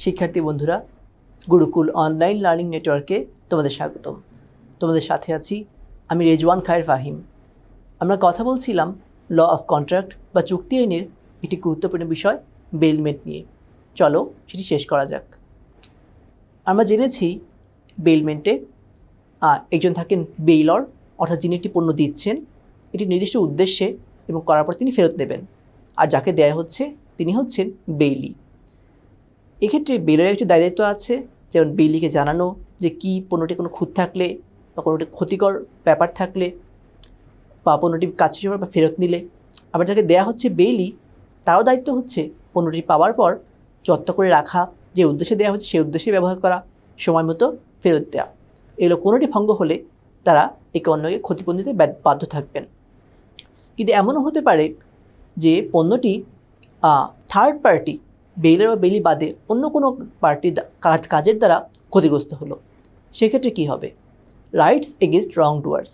শিক্ষার্থী বন্ধুরা, Gurukul online learning নেটওয়ার্কে তোমাদের স্বাগতম। তোমাদের সাথে আছি আমি রেজওয়ান খায়ের ফাহিম। আমরা কথা বলছিলাম ল অফ কন্ট্রাক্ট বা চুক্তি আইনের একটি গুরুত্বপূর্ণ বিষয় বেলমেন্ট নিয়ে। চলো সেটি শেষ করা যাক। আমরা জেনেছি বেলমেন্টে একজন থাকেন বেইলর, অর্থাৎ যিনি একটি পণ্য দিচ্ছেন এটি নির্দিষ্ট উদ্দেশ্যে এবং করার পর তিনি ফেরত নেবেন, আর যাকে দেয়া হচ্ছে তিনি হচ্ছেন বেইলি। এক্ষেত্রে বেইলরের কিছু দায়িত্ব আছে, যেমন বেইলিকে জানানো যে কী পণ্যটি কোনো খুঁত থাকলে বা কোনোটি ক্ষতিকর ব্যাপার থাকলে বা পণ্যটি কাজ শেষ বা ফেরত নিলে। আবার যাকে দেয়া হচ্ছে বেইলি তারও দায়িত্ব হচ্ছে পণ্যটি পাওয়ার পর যত্ন করে রাখা, যে উদ্দেশ্যে দেওয়া হচ্ছে সেই উদ্দেশ্যে ব্যবহার করা, সময় মতো ফেরত দেওয়া। এগুলো কোনোটি ভঙ্গ হলে তারা একে অন্যকে ক্ষতিপূরণ দিতে বাধ্য থাকবেন। কিন্তু এমনও হতে পারে যে পণ্যটি থার্ড পার্টি বেইলার বা বেইলি বাদে অন্য কোনো পার্টির কাজের দ্বারা ক্ষতিগ্রস্ত হলো। সেক্ষেত্রে কী হবে? রাইটস এগেনস্ট রং ডুয়ার্স।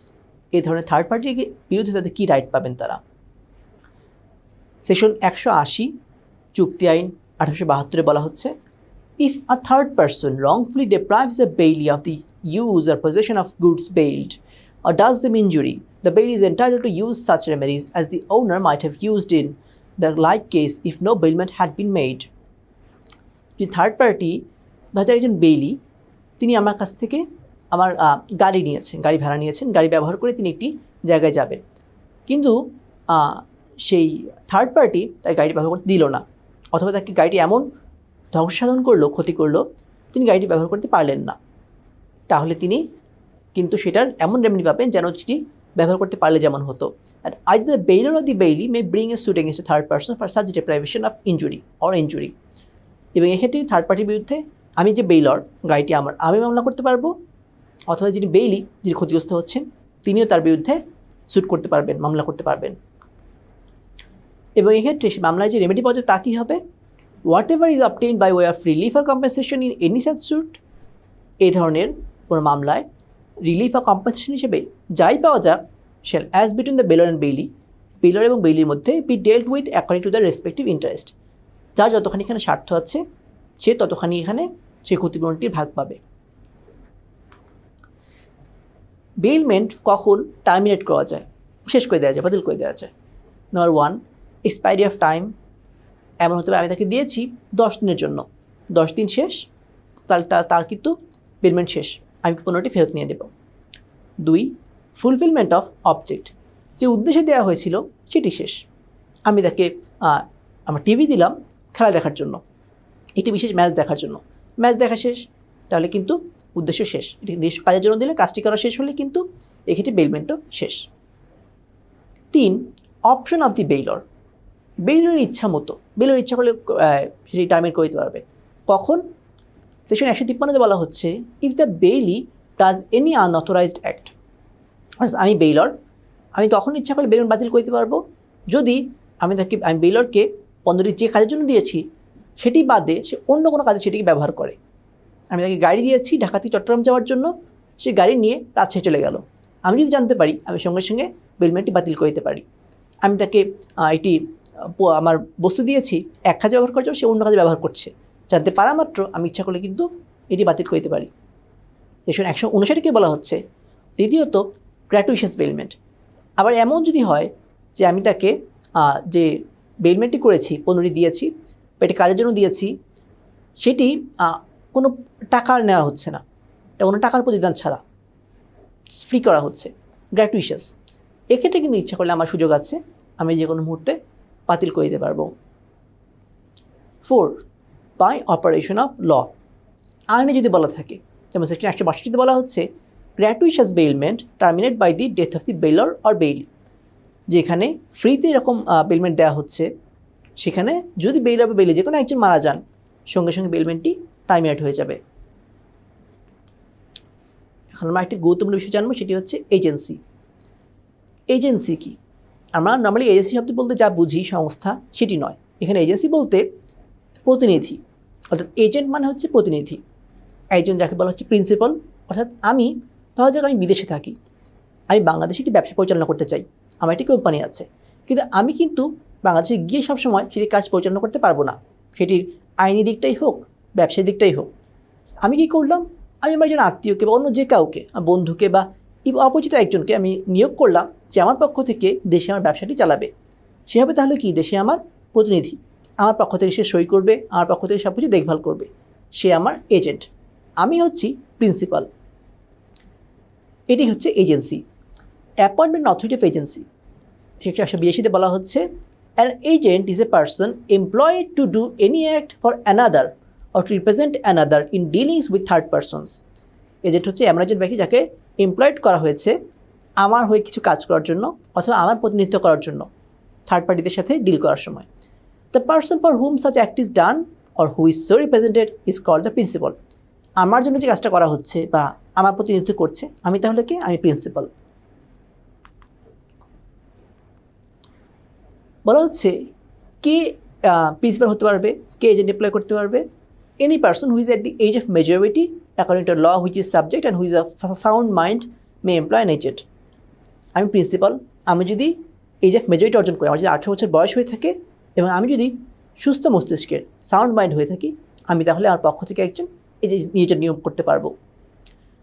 এই ধরনের থার্ড পার্টির বিরুদ্ধে তাদের কী রাইট পাবেন তারা? সেকশন 180 চুক্তি আইন 1872 বলা হচ্ছে, if a third person wrongfully deprives the bailee of the use or possession of goods bailed or does them injury, the bailee is entitled to use such remedies as the owner might have used in the like case if no bailment had been made. যে third party, ধরা একজন Bailey, তিনি আমার কাছ থেকে আমার গাড়ি নিয়েছেন, গাড়ি ভাড়া নিয়েছেন, গাড়ি ব্যবহার করে তিনি একটি জায়গায় যাবেন, কিন্তু সেই থার্ড পার্টি তাই গাড়িটি ব্যবহার করতে দিল না, অথবা তাকে গাড়িটি এমন ধ্বংস সাধন করলো, ক্ষতি করলো, তিনি গাড়িটি ব্যবহার করতে পারলেন না। তাহলে তিনি কিন্তু সেটার এমন রেমেডি পাবেন যেন সেটি ব্যবহার করতে পারলে যেমন হতো। আর either the bailor or the bailee may bring a suit against a third person for such deprivation of injury. এবং এক্ষেত্রে থার্ড পার্টির বিরুদ্ধে আমি যে বেইলর, গাড়িটি আমার, আমি মামলা করতে পারবো, অথবা যিনি বেইলি, যিনি ক্ষতিগ্রস্ত হচ্ছেন, তিনিও তার বিরুদ্ধে সুট করতে পারবেন, মামলা করতে পারবেন। এবং এক্ষেত্রে মামলায় যে রেমেডি পাওয়া যাবে তা কী হবে? Whatever is obtained by way of relief or compensation in any such suit. এই ধরনের কোনো মামলায় রিলিফ আর কম্পেনসেশন হিসেবে যাই পাওয়া যাক, shall as between the bailor and bailee, bailor এবং বেইলির মধ্যে be dealt with according to the respective interest. যার যতখানি এখানে স্বার্থ আছে সে ততখানি এখানে সেই ক্ষতিপূরণটির ভাগ পাবে। বেইলমেন্ট কখন টার্মিনেট করা যায়, শেষ করে দেওয়া যায়, বাতিল করে দেওয়া যায়? Number 1, expiry of time. এমন হতে পারে আমি তাকে দিয়েছি 10 দিনের জন্য, 10 দিন শেষ, তাহলে তার কিন্তু বেইলমেন্ট শেষ, আমি পণ্যটি ফেরত নিয়ে দেব। 2, ফুলফিলমেন্ট অফ অবজেক্ট। যে উদ্দেশ্যে দেওয়া হয়েছিল সেটি শেষ, আমি তাকে আমার টিভি দিলাম খেলা দেখার জন্য, একটি বিশেষ ম্যাচ দেখার জন্য, ম্যাচ দেখা শেষ, তাহলে কিন্তু উদ্দেশ্য শেষ। এটি নির্দিষ্ট কাজের জন্য দিলে কাজটি করা শেষ হলে কিন্তু এক্ষেত্রে বেইলমেন্টও শেষ। 3, অপশন অফ দি বেইলর। বেইলরের ইচ্ছা মতো, বেইলর ইচ্ছা করলে সেটি টার্মিনেট করে দিতে পারবে। কখন? সেকশন 153 বলা হচ্ছে, if the bailee does any unauthorised act. অর্থাৎ আমি বেইলর, আমি তখন ইচ্ছা করলে বেইলমেন্ট বাতিল করে দিতে পারবো যদি আমি বেইলরকে পণ্যটি যে কাজের জন্য দিয়েছি সেটি বাদে সে অন্য কোনো কাজে সেটিকে ব্যবহার করে। আমি তাকে গাড়ি দিয়েছি ঢাকা থেকে চট্টগ্রাম যাওয়ার জন্য, সে গাড়ি নিয়ে রাজশাহী চলে গেল, আমি যদি জানতে পারি আমি সঙ্গে সঙ্গে বেইলমেন্টটি বাতিল করে দিতে পারি। আমি তাকে এটি আমার বস্তু দিয়েছি এক কাজে ব্যবহার করার জন্য, সে অন্য কাজে ব্যবহার করছে, জানতে পারা মাত্র আমি ইচ্ছা করলে কিন্তু এটি বাতিল করে দিতে পারি। সেকশন 159 বলা হচ্ছে, দ্বিতীয়ত গ্র্যাটুইশাস বেইলমেন্ট। আবার এমন যদি হয় যে আমি তাকে যে বেইলমেন্টটি করেছি, পণ্যটি দিয়েছি বা এটি কাজের জন্য দিয়েছি, সেটি কোনো টাকা নেওয়া হচ্ছে না, এটা কোনো টাকার প্রতিদান ছাড়া ফ্রি করা হচ্ছে, গ্র্যাটুইশাস। এক্ষেত্রে কিন্তু ইচ্ছা করলে আমার সুযোগ আছে, আমি যে কোনো মুহূর্তে বাতিল করে দিতে পারবো। 4, বাই অপারেশন অফ ল। আইনে যদি বলা থাকে, যেমন সেকশন 162 বলা হচ্ছে, gratuitous bailment terminate by the death of the bailor or bailee. যেখানে ফ্রিতে এরকম বেইলমেন্ট দেওয়া হচ্ছে, সেখানে যদি বেইলর বা বেইলি যে কোনো একজন মারা যান, সঙ্গে সঙ্গে বেইলমেন্টটি টার্মিনেট হয়ে যাবে। এখন আমরা একটি গুরুত্বপূর্ণ বিষয় জানবো, সেটি হচ্ছে এজেন্সি। এজেন্সি কি? আমরা নর্মালি এজেন্সি শব্দ বলতে যা বুঝি সংস্থা, সেটি নয়। এখানে এজেন্সি বলতে প্রতিনিধি, অর্থাৎ এজেন্ট মানে হচ্ছে প্রতিনিধি। একজন যাকে বলা হচ্ছে প্রিন্সিপাল, অর্থাৎ আমি ধরা যাক আমি বিদেশে থাকি, আমি বাংলাদেশে একটি ব্যবসা পরিচালনা করতে চাই, আমার একটি কোম্পানি আছে, কিন্তু আমি কিন্তু বাংলাদেশে গিয়ে সবসময় সেটি কাজ পরিচালনা করতে পারবো না। সেটির আইনি দিকটাই হোক ব্যবসায়িক দিকটাই হোক, আমি কী করলাম, আমি আমার একজন আত্মীয়কে বা অন্য যে কাউকে, বন্ধুকে বা অপরিচিত একজনকে আমি নিয়োগ করলাম যে আমার পক্ষ থেকে দেশে আমার ব্যবসাটি চালাবে। সে হবে তাহলে কি, দেশে আমার প্রতিনিধি, আমার পক্ষ থেকে সে সই করবে, আমার পক্ষ থেকে সব কিছু দেখভাল করবে, সে আমার এজেন্ট। আমি হচ্ছি প্রিন্সিপাল। এটি হচ্ছে agency. Appointment authority of agency, 182 বলা হচ্ছে an agent is a person employed to do any act for another or two represent another in dealings with third persons. Agent হচ্ছে এমন একজন ব্যক্তি যাকে এমপ্লয়েড করা হয়েছে আমার হয়ে কিছু কাজ করার জন্য অথবা আমার প্রতিনিধিত্ব করার জন্য থার্ড পার্টিদের সাথে ডিল করার সময়। The person for whom such act is done or who is so represented is called the principal. আমার জন্য যে কাজটা করা হচ্ছে বা আমার প্রতিনিধিত্ব করছে, আমি তাহলে কে, আমি প্রিন্সিপাল। বলা হচ্ছে কে প্রিন্সিপাল হতে পারবে, কে এজেন্ট এমপ্লয় করতে পারবে। Any person who is at the age of majority according to law which is subject and who is a sound mind may employ an agent. আমি প্রিন্সিপাল, আমি যদি এজ অফ মেজরিটি অর্জন করি, আমার যদি 18 বছর বয়স হয়ে থাকে এবং আমি যদি সুস্থ মস্তিষ্কের সাউন্ড মাইন্ড হয়ে থাকি, আমি তাহলে আমার পক্ষ থেকে একজন এজেন্ট নিয়োগ করতে পারবো।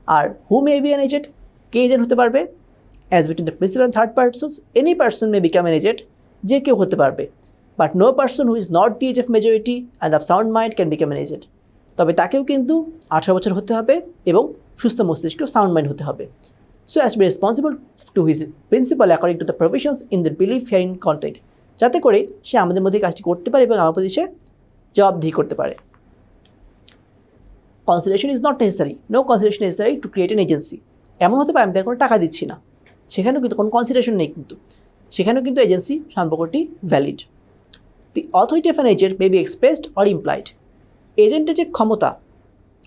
আর who may be an agent, কে এজেন্ট হতে পারবে, as between the principal and third persons any person may become an agent, যে কেউ হতে পারবে। But no person who is not the age of majority and of sound mind can become an agent. তবে তাকেও কিন্তু 18 বছর হতে হবে এবং সুস্থ মস্তিষ্কেও সাউন্ড মাইন্ড হতে হবে। So as to be responsible to his principal according to the provisions in the belief herein contained, যাতে করে সে আমাদের মধ্যে কাজটি করতে পারে এবং আমার প্রতি সে জবাবদিহি করতে পারে। Consideration is not necessary, no consideration necessary to create an agency. এমন হতে পারে আমি তাকে কোনো টাকা দিচ্ছি না, সেখানেও কিন্তু কোনো কনসিডারেশন নেই, কিন্তু সেখানেও কিন্তু এজেন্সি সম্পর্কটি valid. The authority of an agent may be expressed or implied. এজেন্টের যে ক্ষমতা,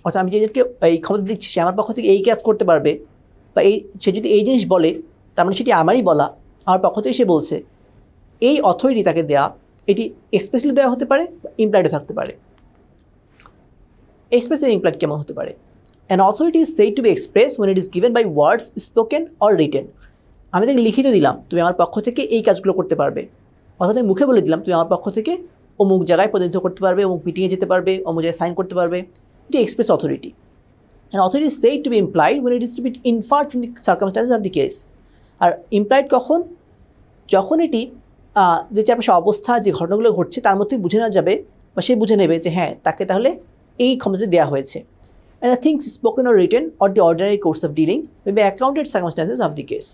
অর্থাৎ আমি যে এজেন্টকে এই ক্ষমতা দিচ্ছি সে আমার পক্ষ থেকে এই কাজ করতে পারবে বা সে যদি এই জিনিস বলে তার মানে সেটি আমারই বলা, আমার পক্ষ থেকে সে বলছে, এই অথরিটি তাকে দেওয়া, এটি এক্সপ্রেসলি দেওয়া হতে পারে বা ইমপ্লাইডও থাকতে পারে। এক্সপ্রেস এবং ইমপ্লাইড কেমন হতে পারে? An authority is said to be express when it is given by words spoken or written. আমি তাকে লিখিত দিলাম তুমি আমার পক্ষ থেকে এই কাজগুলো করতে পারবে, অর্থাৎ আমি মুখে বলে দিলাম তুমি আমার পক্ষ থেকে অমুক জায়গায় প্রতিনিধিত্ব করতে পারবে, অমুক মিটিংয়ে যেতে পারবে, অমুক জায়গায় সাইন করতে পারবে। এটি express authority. An authority is said to be implied when it is to be inferred from the circumstances of the case. আর ইমপ্লাইড কখন? যখন এটি যে চারপাশে অবস্থা, যে ঘটনাগুলো ঘটছে তার মধ্যে বুঝে নেওয়া যাবে বা সে বুঝে নেবে যে হ্যাঁ তাকে তাহলে এই ক্ষমতা দেওয়া হয়েছে। And the things spoken or written or the ordinary course of dealing may be accounted circumstances of the case.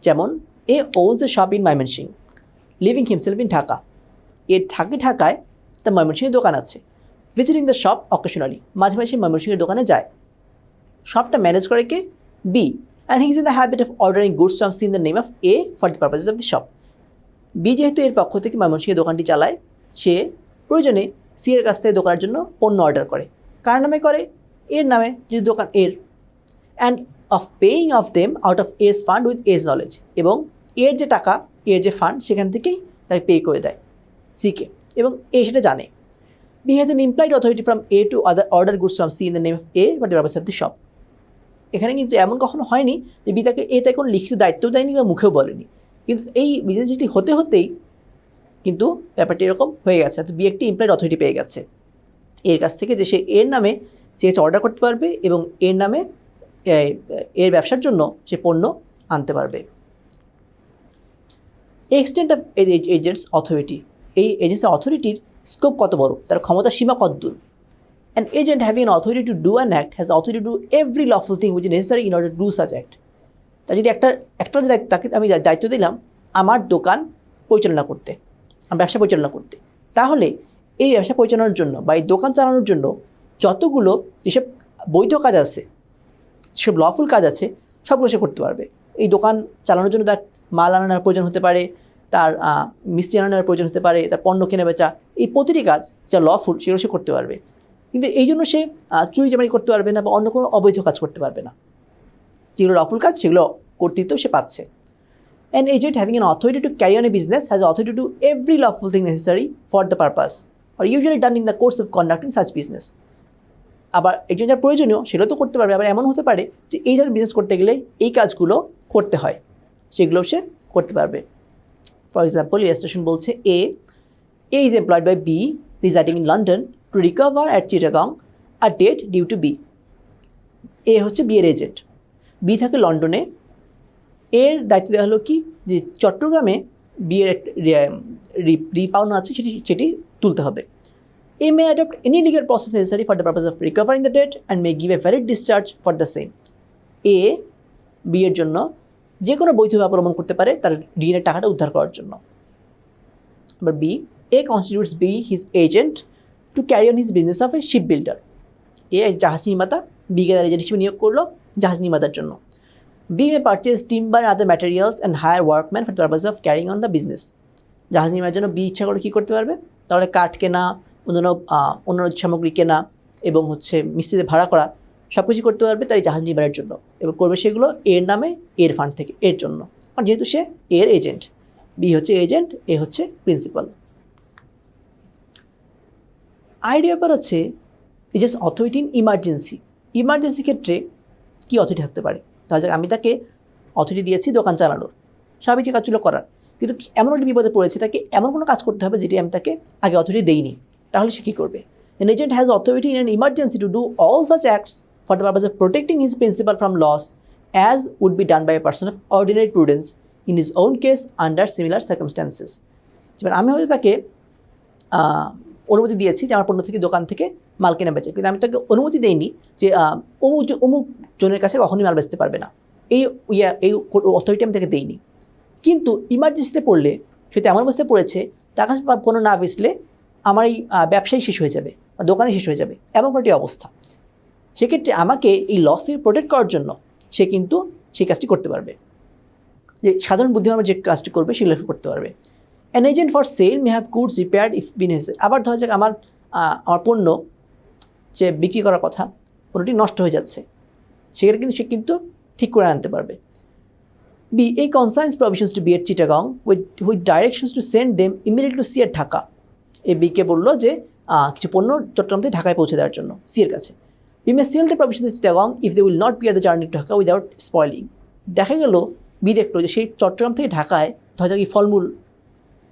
যেমন এ owns a shop in Mymensingh, living himself in Dhaka. এর ঢাকায় তার ময়মনসিংহের দোকান আছে। ভিজিটিং দ্য শপ অকেশনালি, মাঝে মাঝে ময়মনসিংহের দোকানে যায়। শপটা ম্যানেজ করে কে? B, and he is in the habit of ordering goods from C in the name of A for the purposes of the shop. B যেহেতু এর পক্ষ থেকে ময়মনসিংহের দোকানটি চালায়, সে প্রয়োজনে সি এর কাছ থেকে দোকানের জন্য পণ্য অর্ডার করে। কার নামে করে? এর নামে, যদি দোকান এর। And of paying of them out of A's fund with A's knowledge, এবং এর যে টাকা, এর যে ফান্ড সেখান থেকেই তাকে পে করে দেয় সিকে, এবং এ সেটা জানে। B has an implied authority from A to order goods from C in the name of A for the purpose of the shop. এখানে কিন্তু এমন কখনো হয়নি যে বি তাকে তাই কোনো লিখিত দায়িত্ব দেয়নি বা মুখেও বলেনি, কিন্তু এই বিজনেসটি হতেই কিন্তু ব্যাপারটি এরকম হয়ে গেছে, অর্থাৎ বি একটি ইমপ্লয়েড অথরিটি পেয়ে গেছে এর কাছ থেকে, যে সে এর নামে সে অর্ডার করতে পারবে এবং এর নামে এর ব্যবসার জন্য সে পণ্য আনতে পারবে। এক্সটেন্ট অফ এজেন্টস অথরিটি, এই এজেন্সির অথরিটির স্কোপ কত বড়, তার ক্ষমতা সীমা কত দূর। An agent having an authority to do an act has authority to do every lawful thing which is necessary in order to do such act. তা যদি তাকে আমি দায়িত্ব দিলাম আমার দোকান পরিচালনা করতে, আমার ব্যবসা পরিচালনা করতে, তাহলে এই ব্যবসা পরিচালনার জন্য বা এই দোকান চালানোর জন্য যতগুলো যেসব বৈধ কাজ আছে, যেসব লফুল কাজ আছে, সবগুলো সে করতে পারবে। এই দোকান চালানোর জন্য তার মাল আনার প্রয়োজন হতে পারে, তার মিষ্টি আনানোর প্রয়োজন হতে পারে, তার পণ্য কেনা বেচা, এই প্রতিটি কাজ যা লফুল সেগুলো সে করতে পারবে। কিন্তু এই জন্য সে চুরি চামারি করতে পারবে না বা অন্য কোনো অবৈধ কাজ করতে পারবে না। যেগুলো লফুল কাজ সেগুলো কর্তৃত্ব সে পাচ্ছে। An agent having an authority to carry on a business has authority to do every lawful thing necessary for the purpose or usually done in the course of conducting such business. আবার একজন যার প্রয়োজনীয় সেগুলো তো করতে পারবে, আবার এমন হতে পারে যে এই ধরনের বিজনেস করতে গেলে এই কাজগুলো করতে হয়, সেগুলো সে করতে পারবে। ফর এক্সাম্পল, ইলাস্ট্রেশন বলছে A is employed by B residing in London to recover at Chittagong a debt due to B. A হচ্ছে বি এর এজেন্ট, বি থাকে লন্ডনে, এর দায়িত্ব দেওয়া হলো কি যে চট্টগ্রামে বি এর রিপাউন্ড আছে সেটি তুলতে হবে। A may adopt any legal process necessary for the purpose of recovering the debt and may give a valid discharge for the same. A B এর জন্য যে কোনো বৈধ অবলম্বন করতে পারে তার ঋণের টাকাটা উদ্ধার করার জন্য। এবার B, A constitutes B his agent to carry on his business of a ship builder. A জাহাজ নির্মাতা, বিকে তার এজেন্ট হিসেবে নিয়োগ করলো জাহাজ নির্মাতার জন্য। B may purchase timber other materials and hire workman for the purpose of carrying on the business. জাহাজ নির্মাণের জন্য বি ইচ্ছা করে কী করতে পারবে, তাহলে কাঠ কেনা, অন্যান্য সামগ্রী কেনা এবং হচ্ছে মিস্ত্রিদের ভাড়া করা সব কিছু করতে পারবে তাই জাহাজ নির্মাণের জন্য, এবং করবে সেগুলো এর নামে এর ফান্ড থেকে এর জন্য, আর যেহেতু সে এর এজেন্ট। বি হচ্ছে এজেন্ট, এ হচ্ছে প্রিন্সিপাল। আইডিয়া ব্যাপার আছে এই just authority in emergency. Emergency ক্ষেত্রে কী অথরিটি থাকতে পারে? ধরা যাক আমি তাকে অথরিটি দিয়েছি দোকান চালানোর, স্বাভাবিক যে কাজগুলো করার, কিন্তু এমন একটা বিপদে পড়েছে তাকে এমন কোনো কাজ করতে হবে যেটি আমি তাকে আগে অথরিটি দেইনি, তাহলে সে কী করবে? An agent has authority in an emergency to do all such acts for the purpose of protecting his principal from loss as would be done by a person of ordinary prudence in his own case under similar circumstances. যেমন আমি হয়তো তাকে অনুমতি দিয়েছি যে আমার পণ্য থেকে দোকান থেকে মাল কেনা বেচে, কিন্তু আমি তাকে অনুমতি দেইনি যে অমুক জনের কাছে কখনই মাল বেচতে পারবে না, এই অথরিটি আমি তাকে দেইনি। কিন্তু ইমার্জেন্সিতে পড়লে সে এমন অবস্থায় পড়েছে তার কাছে পণ্য না বেচলে আমার এই ব্যবসাই শেষ হয়ে যাবে বা দোকানে শেষ হয়ে যাবে, এমন একটি অবস্থা। সেক্ষেত্রে আমাকে এই লস থেকে প্রোটেক্ট করার জন্য সে কিন্তু সেই কাজটি করতে পারবে, যে সাধারণ বুদ্ধিমান যে কাজটি করবে সেগুলো করতে পারবে। An agent for sale may have goods repaired if be necessary. আবার ধরা যাক আমার পণ্য যে বিক্রি করার কথা, পণ্যটি নষ্ট হয়ে যাচ্ছে, সেক্ষেত্রে কিন্তু সে কিন্তু ঠিক করে আনতে পারবে। B, A consigns provisions to B at Chittagong with directions to send them immediately to C at Dhaka. A বিকে বললো যে কিছু পণ্য চট্টগ্রাম থেকে ঢাকায় পৌঁছে দেওয়ার জন্য সি এর কাছে। B may sell the provision to Chittagong if they will not bear the journey to Dhaka without spoiling. দেখা গেল বি দেখলো যে সেই চট্টগ্রাম থেকে ঢাকায় ধরা যাক এই ফলমূল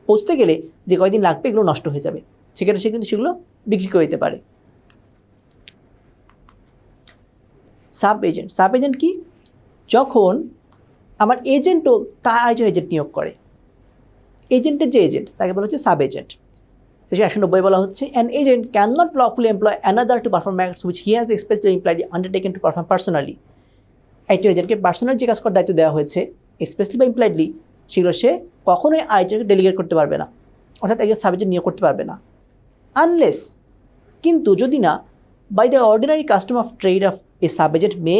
পৌঁছতে গেলে যে কয়েকদিন লাগবে এগুলো নষ্ট হয়ে যাবে, সেক্ষেত্রে সে কিন্তু সেগুলো বিক্রি করে দিতে পারে। Sub agent. সাব এজেন্ট কি? যখন আমার এজেন্টও তার একজন এজেন্ট নিয়োগ করে, এজেন্টের যে এজেন্ট তাকে বলা হচ্ছে সাব এজেন্ট। 190 বলা হচ্ছে an agent can not lawfully employ another to perform acts which he has expressly employed undertaken to perform personally. একজন এজেন্টকে পার্সোনাল যে কাজ করার দায়িত্ব দেওয়া হয়েছে এক্সপ্রেসলি বা ইমপ্লয়েডলি, সেগুলো সে কখনোই আরেকজনকে ডেলিগেট করতে পারবে না, অর্থাৎ একজন সাব এজেন্ট নিয়োগ করতে পারবে না, আনলেস কিন্তু যদি না by the ordinary custom of trade of a sub agent may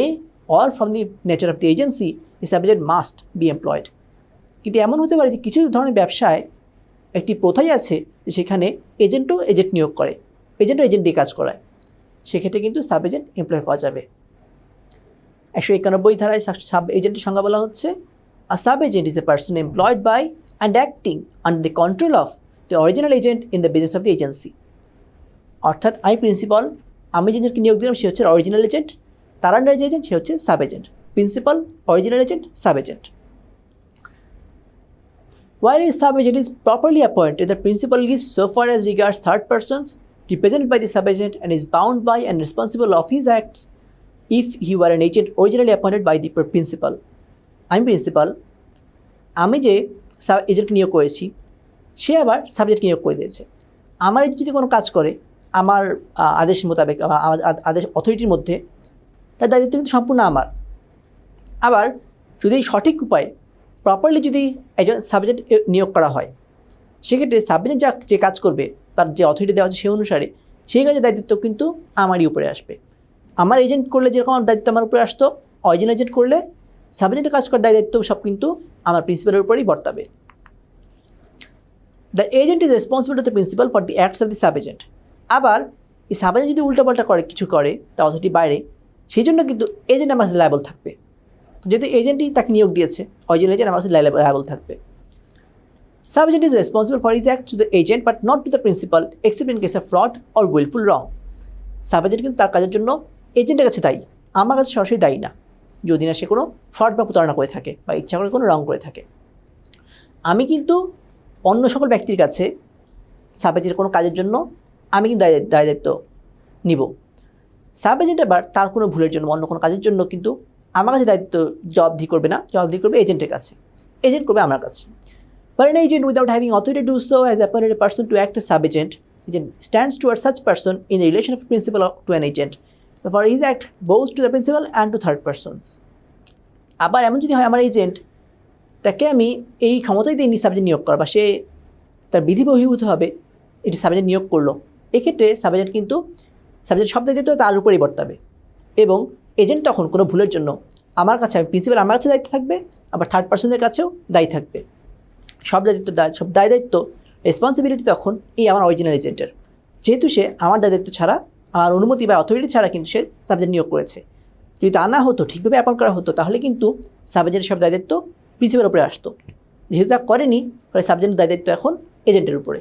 or from the nature of the agency a sub agent must be employed. কিন্তু এমন হতে পারে যে কিছু ধরনের ব্যবসায় একটি প্রথাই আছে যে সেখানে এজেন্টও এজেন্ট নিয়োগ করে, এজেন্টও এজেন্ট দিয়ে কাজ করায়, সেক্ষেত্রে কিন্তু সাব এজেন্ট এমপ্লয় করা যাবে। 191 ধারায় সাব এজেন্টের সংজ্ঞা বলা হচ্ছে a sub agent is a person employed by and acting under the control of the original agent in the business of the agency. অর্থাৎ আমি প্রিন্সিপাল, আমি যে এজেন্টকে নিয়োগ দিলাম সে হচ্ছে অরিজিনাল এজেন্ট, তার আন্ডার যে এজেন্ট সে হচ্ছে sub agent. Principal, original agent, sub agent. While a sub-agent is properly appointed, the principal is so far as regards third persons represented by the sub-agent and is bound by and responsible of his acts if he were an agent originally appointed by the principal. আমি principal, আমি যে sub agent নিয়োগ করেছি সে আবার subject নিয়োগ করে দিয়েছে। আমার যদি কোনো কাজ করে আমার আদেশ মোতাবেক, আদেশ অথরিটির মধ্যে, তার দায়িত্ব কিন্তু সম্পূর্ণ আমার। আবার যদি সঠিক উপায়ে প্রপারলি যদি একজন সাবজেক্ট নিয়োগ করা হয়, সেক্ষেত্রে সাবজেক্ট যে কাজ করবে তার যে অথরিটি দেওয়া হচ্ছে সেই অনুসারে সেই কাজের দায়িত্ব কিন্তু আমারই উপরে আসবে। আমার এজেন্ট করলে যেরকম দায়িত্ব আমার উপরে আসতো, অরিজিনাল এজেন্ট করলে সাবজেক্টের কাজ করার দায়িত্ব সব কিন্তু আমার প্রিন্সিপালের উপরেই বর্তাবে। The agent is responsible to the principal for the acts of the sub agent. আবার এই সাব এজেন্ট যদি উল্টাপাল্টা কিছু করে তার অথরিটির বাইরে, সেই জন্য কিন্তু এজেন্ট আমার কাছে লায়াবল থাকবে, যেহেতু এজেন্টই তাকে নিয়োগ দিয়েছে, অরিজিনাল এজেন্ট আমার কাছে লায়াবল থাকবে। Sub agent is responsible for his act to the agent but not to the principal except in case of fraud or wilful wrong. Sub agent কিন্তু তার কাজের জন্য এজেন্টের কাছে দায়ী, আমার কাছে সরাসরি দায়ী না, যদি না সে কোনো ফ্রড বা প্রতারণা করে থাকে বা ইচ্ছা করে কোনো রং করে থাকে। আমি কিন্তু অন্য সকল ব্যক্তির কাছে সাব এজেন্টের কোনো কাজের জন্য আমি কিন্তু দায় দায়িত্ব নিব। সাব এজেন্ট আবার তার কোনো ভুলের জন্য অন্য কোনো কাজের জন্য কিন্তু আমার কাছে দায়িত্ব জবাবদিহি করবে না, জবাবদিহি করবে এজেন্টের কাছে, এজেন্ট করবে আমার কাছে। But an agent without having authority to do so has appointed a person to act as sub-agent. Agent stands towards such person in the relation of a principal to an agent. For his act both to the principal and to third persons. আবার এমন যদি হয় আমার agent তাকে আমি এই ক্ষমতাই দিইনি সাব এজেন্ট নিয়োগ করা, বা সে তার বিধি বহির্ভূত হবে এটি সাব এজেন্ট নিয়োগ করলো, এক্ষেত্রে সাব এজেন্ট কিন্তু সাব এজেন্ট সব দায়িত্ব তার উপরেই বর্তাবে, এবং এজেন্ট তখন কোনো ভুলের জন্য আমার কাছে, আমি প্রিন্সিপাল আমার কাছে দায়িত্ব থাকবে, আবার থার্ড পার্সনের কাছেও দায়ী থাকবে। সব দায় দায়িত্ব রেসপন্সিবিলিটি তখন এই আমার অরিজিনাল এজেন্টের, যেহেতু সে আমার দায়িত্ব ছাড়া, আমার অনুমতি বা অথরিটি ছাড়া কিন্তু সে সাবজেক্ট নিয়োগ করেছে। যদি তা না হতো, ঠিকভাবে অ্যাপয়েন্ট করা হতো, তাহলে কিন্তু সাবজেক্টের সব দায়িত্ব প্রিন্সিপালের উপরে আসতো। যেহেতু তা করেনি, ফলে সাবজেক্টের দায়িত্ব এখন এজেন্টের উপরে।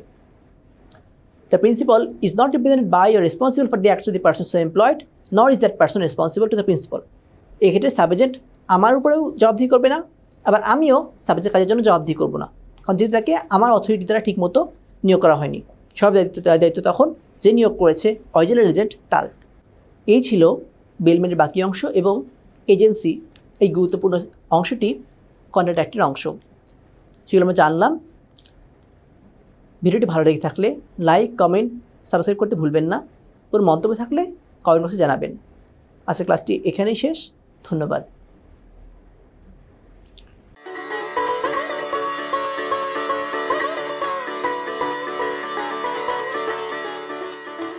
The principal is not represented by or responsible for the acts of the person so employed, nor is that person responsible to the principal. এক্ষেত্রে সাবজেক্ট আমার উপরেও জবাবদিহি করবে না, আবার আমিও সাবজেক্ট কাজের জন্য জবাবদিহি করবো না, কারণ যেহেতু তাকে আমার অথরিটি দ্বারা ঠিকমতো নিয়োগ করা হয়নি। সব দায়িত্ব তখন যে নিয়োগ করেছে অরিজিনাল এজেন্ট তার। এই ছিল বেলমেন্টের বাকি অংশ এবং এজেন্সি এই গুরুত্বপূর্ণ অংশটি কন্ট্রাক্ট অ্যাক্টের অংশ, সেগুলো আমরা জানলাম। ভিডিওটি ভালো লেগে থাকলে লাইক, কমেন্ট, সাবস্ক্রাইব করতে ভুলবেন না। কোনো মন্তব্য থাকলে কমেন্ট বক্সে জানাবেন। আজকের ক্লাসটি এখানেই শেষ। ধন্যবাদ।